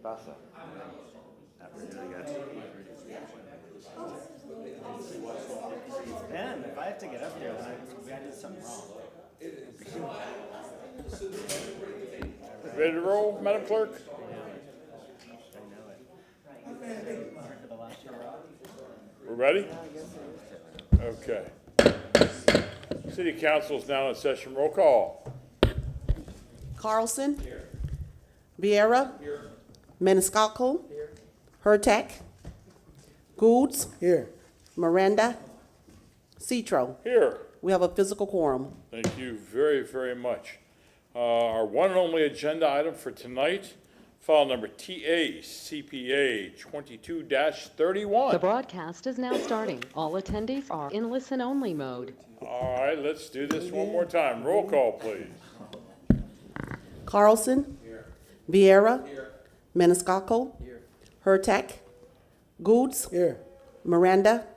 pasa? Man, if I have to get up here, then I did something wrong. Ready to roll, Madam Clerk? We're ready? Okay. City Council is now in session. Roll call. Carlson. Here. Vieira. Here. Maniscalco. Here. Hurtak. Goulds. Here. Miranda. Citro. Here. We have a physical quorum. Thank you very, very much. Our one and only agenda item for tonight, file number TA CPA 22-31. The broadcast is now starting. All attendees are in listen-only mode. All right, let's do this one more time. Roll call, please. Carlson. Here. Vieira. Here. Maniscalco. Here. Hurtak. Goulds. Here. Miranda.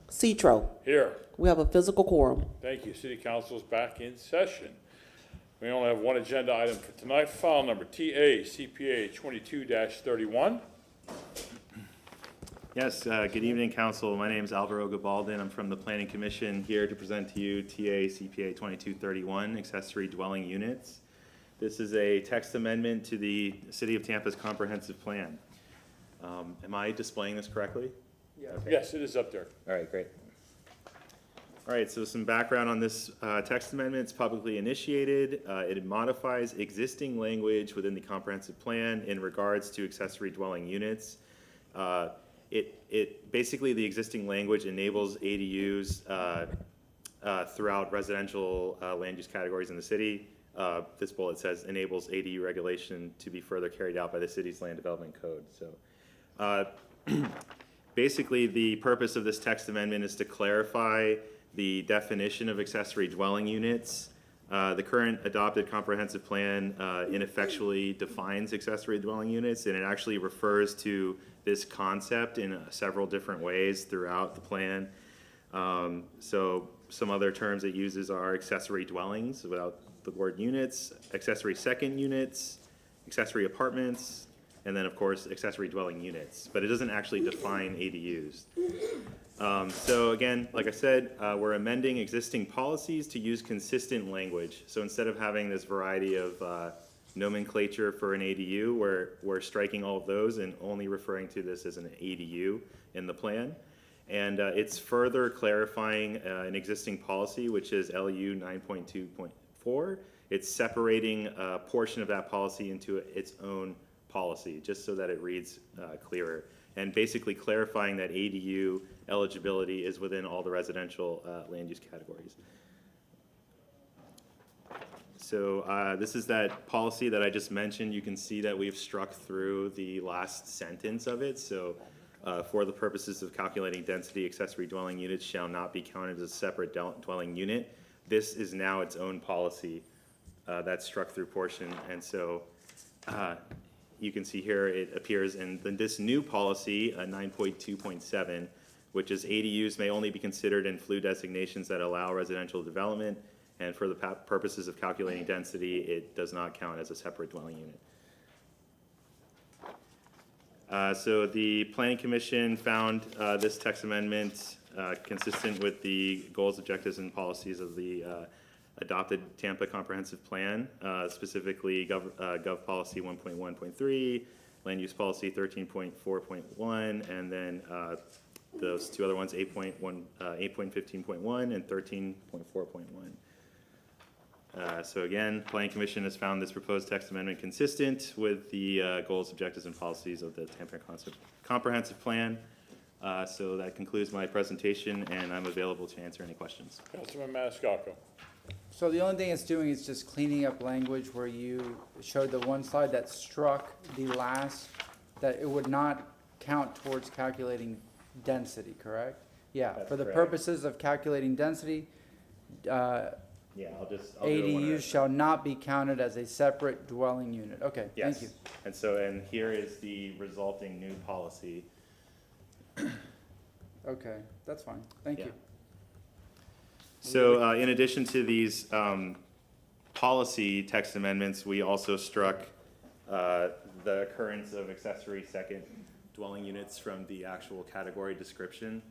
Citro. Here. We have a physical quorum. Thank you. City Council is back in session. We only have one agenda item for tonight, file number TA CPA 22-31. Yes, good evening, Council. My name is Alvaro Gabaldon. I'm from the Planning Commission, here to present to you TA CPA 2231, accessory dwelling units. This is a text amendment to the City of Tampa's comprehensive plan. Am I displaying this correctly? Yeah. Okay. Yes, it is up there. All right, great. All right, so some background on this text amendment. It's publicly initiated. It modifies existing language within the comprehensive plan in regards to accessory dwelling units. It basically, the existing language enables ADUs throughout residential land use categories in the city. This bullet says enables ADU regulation to be further carried out by the city's land development code. So basically, the purpose of this text amendment is to clarify the definition of accessory dwelling units. The current adopted comprehensive plan ineffectually defines accessory dwelling units, and it actually refers to this concept in several different ways throughout the plan. So some other terms it uses are accessory dwellings without the word units, accessory second units, accessory apartments, and then of course accessory dwelling units, but it doesn't actually define ADUs. So again, like I said, we're amending existing policies to use consistent language. So instead of having this variety of nomenclature for an ADU, we're striking all of those and only referring to this as an ADU in the plan. And it's further clarifying an existing policy, which is LU 9.2.4. It's separating a portion of that policy into its own policy, just so that it reads clearer. And basically clarifying that ADU eligibility is within all the residential land use categories. So this is that policy that I just mentioned. You can see that we've struck through the last sentence of it. So for the purposes of calculating density, accessory dwelling units shall not be counted as a separate dwelling unit. This is now its own policy, that struck through portion. And so you can see here it appears in this new policy, 9.2.7, which is ADUs may only be considered in FLU designations that allow residential development, and for the purposes of calculating density, it does not count as a separate dwelling unit. So the Planning Commission found this text amendment consistent with the goals, objectives, and policies of the adopted Tampa Comprehensive Plan, specifically Gov Policy 1.1.3, Land Use Policy 13.4.1, and then those two other ones, 8.15.1 and 13.4.1. So again, Planning Commission has found this proposed text amendment consistent with the goals, objectives, and policies of the Tampa Comprehensive Plan. So that concludes my presentation, and I'm available to answer any questions. Councilman Maniscalco. So the only thing it's doing is just cleaning up language where you showed the one slide that struck the last, that it would not count towards calculating density, correct? Yeah, That's for the correct. purposes of calculating density, Yeah, I'll do it one at a ADUs time. shall not be counted as a separate dwelling unit. Okay, Yes. thank you. And so, and here is the resulting new policy. Okay, that's fine, thank Yeah. you. So, in addition to these policy text amendments, we also struck the occurrence of accessory second dwelling units from the actual category description.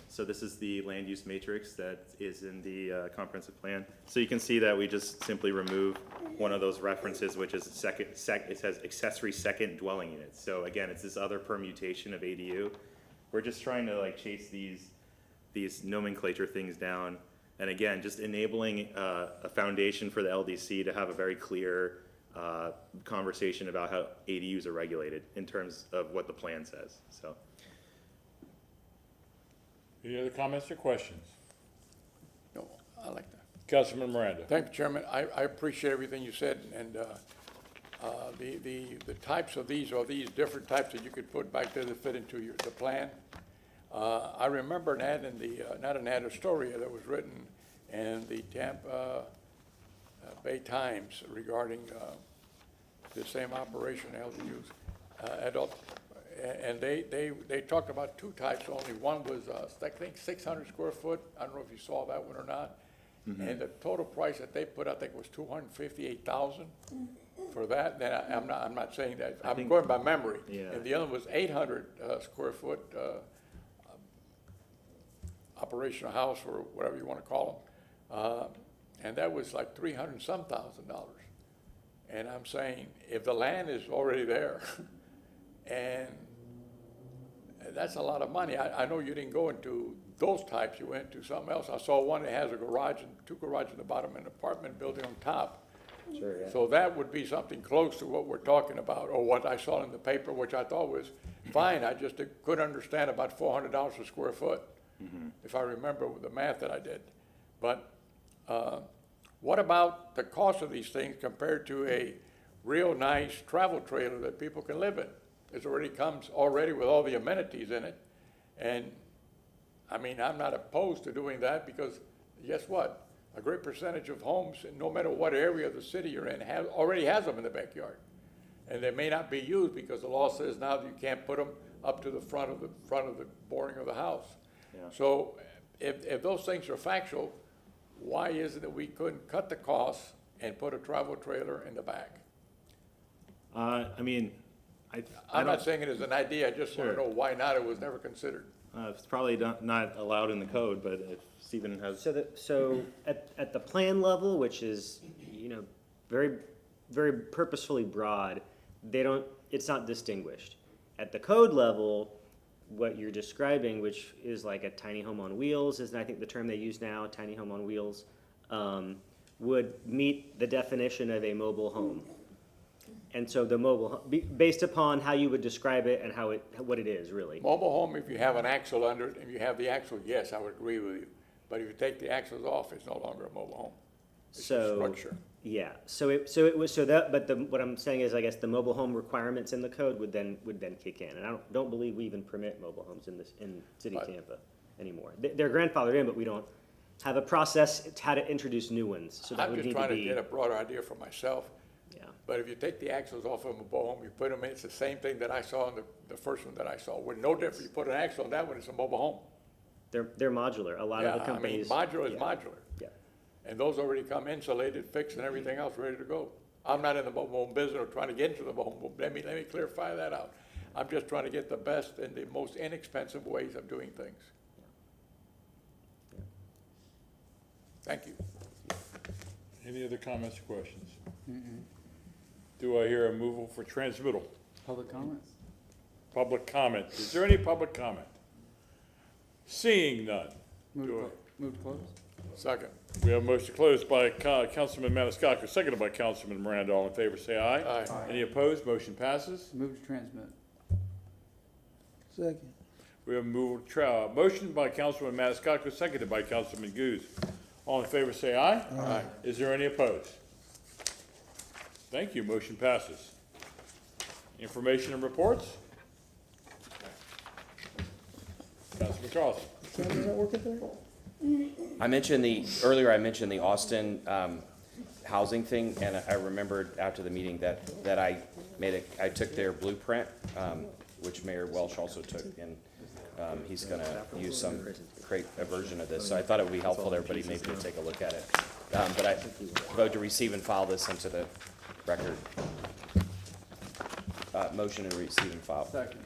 So this is the land use matrix that is in the comprehensive plan. So you can see that we just simply remove one of those references, which is it says accessory second dwelling units. So again, it's this other permutation of ADU. We're just trying to like chase these nomenclature things down. And again, just enabling a foundation for the LDC to have a very clear conversation about how ADUs are regulated in terms of what the plan says, so. Any other comments or questions? No, I like that. Councilman Miranda. Thank you, Chairman. I appreciate everything you said, and the types of these are these different types that you could put back there that fit into the plan. I remember an ad in the, not an ad, a story that was written in the Tampa Bay Times regarding the same operation, LDUs, adult. And they talked about two types only. One was, I think, 600 square foot. I don't know if you saw that one or not. And the total price that they put, I think, was $258,000 for that. Then I'm not saying that. I'm going by memory. Yeah. And the other was 800 square foot operational house, or whatever you want to call them. And that was like $300-some thousand. And I'm saying, if the land is already there, and that's a lot of money. I know you didn't go into those types, you went to something else. I saw one that has a garage and two garages in the bottom and an apartment building on top. Sure, yeah. So that would be something close to what we're talking about, or what I saw in the paper, which I thought was fine. I just couldn't understand about $400 a square foot, if I remember the math that I did. But what about the cost of these things compared to a real nice travel trailer that people can live in? It already comes already with all the amenities in it. And I mean, I'm not opposed to doing that, because guess what? A great percentage of homes, no matter what area of the city you're in, already has them in the backyard. And they may not be used because the law says now that you can't put them up to the front of the boring of the house. Yeah. So if those things are factual, why is it that we couldn't cut the costs and put a travel trailer in the back? I mean, I'm not saying it as an idea, I just want Sure. to know why not, it was never considered. it's probably not allowed in the code, but if Stephen has. So at the plan level, which is, very, very purposefully broad, it's not distinguished. At the code level, what you're describing, which is like a tiny home on wheels, is I think the term they use now, tiny home on wheels, would meet the definition of a mobile home. And so the based upon how you would describe it and what it is, really. Mobile home, if you have an axle under it, if you have the axle, yes, I would agree with you. But if you take the axles off, it's no longer a mobile home. It's a So, structure. yeah, what I'm saying is, I guess the mobile home requirements in the code would then kick in. And I don't believe we even permit mobile homes in City of Right. Tampa anymore. They're grandfathered in, but we don't have a process how to introduce new ones. So that I'm would just need trying to to be. get a broader idea for myself. Yeah. But if you take the axles off of a mobile home, you put them in, it's the same thing that I saw in the first one that I saw. With no difference, you put an axle on that one, it's a mobile home. They're modular. A lot Yeah, of the companies. modular is yeah, modular. Yeah. And those already come insulated, fixed, and everything else ready to go. I'm not in the mobile home business or trying to get into the mobile home. Let me clarify that out. I'm just trying to get the best and the most inexpensive ways of doing things. Thank you. Any other comments or questions? Do I hear a moval for transmittal? Public comments? Public comment. Is there any public comment? Seeing none. Move Do to move to close? Second. We have a motion closed by Councilman Maniscalco, seconded by Councilman Miranda. All in favor, say aye. Aye. Any opposed? Motion passes. Move to transmit. Second. We have a motion by Councilman Maniscalco, seconded by Councilman Goose. All in favor, say aye. Aye. Is there any opposed? Thank you. Motion passes. Information and reports? Councilman Carlson. Cameras not working today? Earlier I mentioned the Austin housing thing, and I remembered after the meeting that I took their blueprint, which Mayor Welsh also took, and he's gonna create a version of this. So I thought it would be helpful to everybody maybe to take a look at it. But I vote to receive and file this into the record. Motion to receive and file. Second.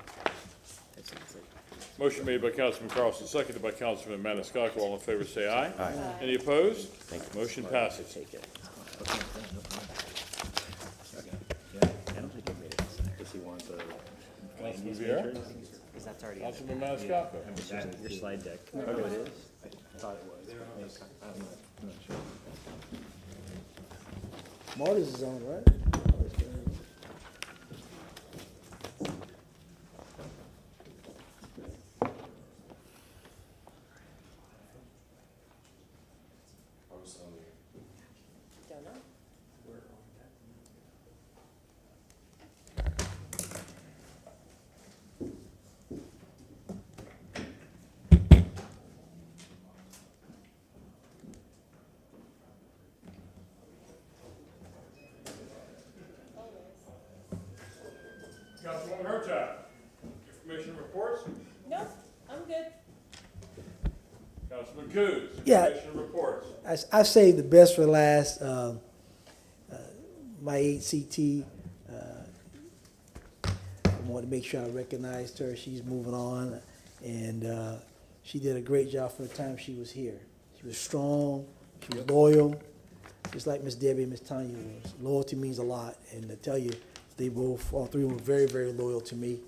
Motion made by Councilman Carlson, seconded by Councilman Maniscalco. All in favor, say aye. Aye. Any opposed? Thank you. Motion passes. Take it. I don't think it made it. Does he want the land use Viera? matrix? Because that's already. Councilman Maniscalco. I'm just using your slide deck. Oh, it is? I thought it was. I'm not sure. Marty's is on, right? Councilwoman Hurtak, information reports? No, I'm good. Councilman Coons, Yeah. information reports. I saved the best for last. My HCT, I wanted to make sure I recognized her. She's moving on, and she did a great job for the time she was here. She was strong, she was loyal, just like Miss Debbie and Miss Tanya was. Loyalty means a lot, and to tell you, all three were very, very loyal to me,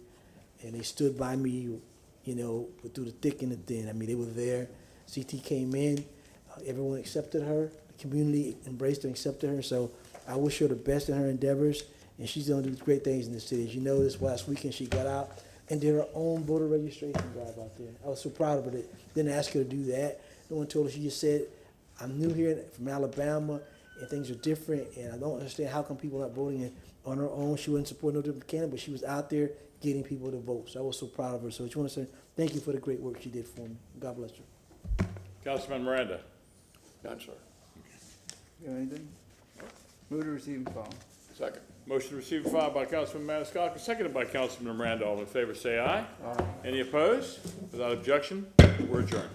and they stood by me, through the thick and the thin. I mean, they were there. CT came in, everyone accepted her, the community embraced her and accepted her, so I wish her the best in her endeavors, and she's gonna do great things in the city. As you know, this last weekend she got out and did her own voter registration drive out there. I was so proud of her. Didn't ask her to do that. No one told her. She just said, I'm new here from Alabama, and things are different, and I don't understand how come people are not voting on her own. She wasn't supporting no different candidate, but she was out there getting people to vote. So I was so proud of her. So I just want to say thank you for the great work she did for me. God bless her. Councilman Miranda. None, sir. You have anything? Move to receive and file. Second. Motion to receive and file by Councilman Maniscalco, seconded by Councilman Miranda. All in favor, say aye. Aye. Any opposed? Without objection, we're adjourned.